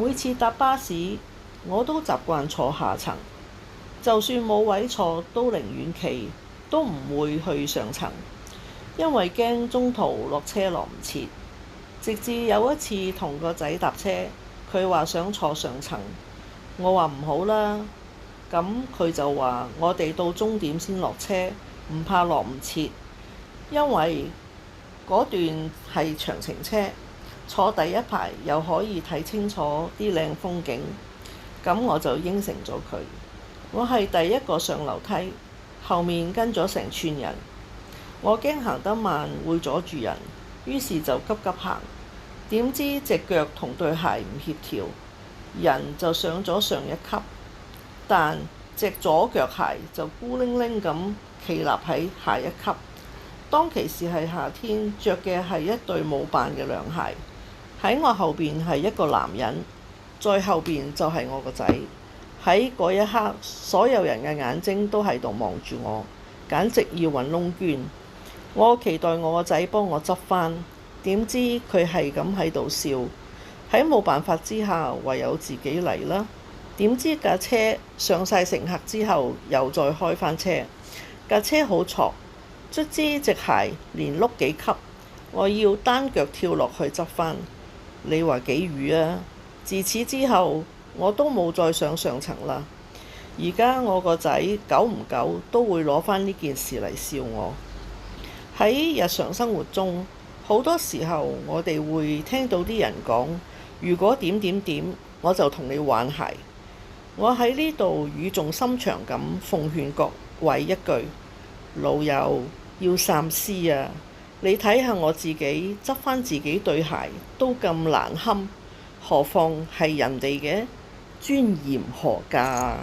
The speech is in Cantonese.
每次搭巴士，我都習慣坐下層，就算冇位坐，都寧願企，都唔會去上層，因為驚中途落車落唔切。直至有一次同個仔搭車，佢話想坐上層，我話唔好啦，咁佢就話我哋到終點先落車，唔怕落唔切，因為嗰段係長程車，坐第一排又可以睇清楚啲靚風景，咁我就應承咗佢。我係第一個上樓梯，後面跟咗成串人，我驚行得慢會阻住人，於是就急急行，點知隻腳同對鞋唔協調，人就上咗上一級，但隻左腳鞋就孤零零咁企立喺下一級。當其時係夏天，着嘅係一對冇扮嘅涼鞋。喺我後邊係一個男人，再後邊就係我個仔。喺嗰一刻，所有人嘅眼睛都喺度望住我，簡直要揾窿捐。我期待我個仔幫我執返，點知佢係咁喺度笑。喺冇辦法之下，唯有自己嚟啦。點知架車上晒乘客之後，又再開返車。架車好挫，卒之隻鞋連碌幾級，我要單腳跳落去執返。你話幾瘀啊？自此之後，我都冇再上上層啦。而家我個仔久唔久都會攞返呢件事嚟笑我。喺日常生活中，好多時候我哋會聽到啲人講，如果點點點，我就同你玩鞋。我喺呢度語重心長咁奉勸各位一句，老友要三思啊！你睇下我自己執返自己對鞋都咁難堪，何況係人哋嘅？尊嚴何價？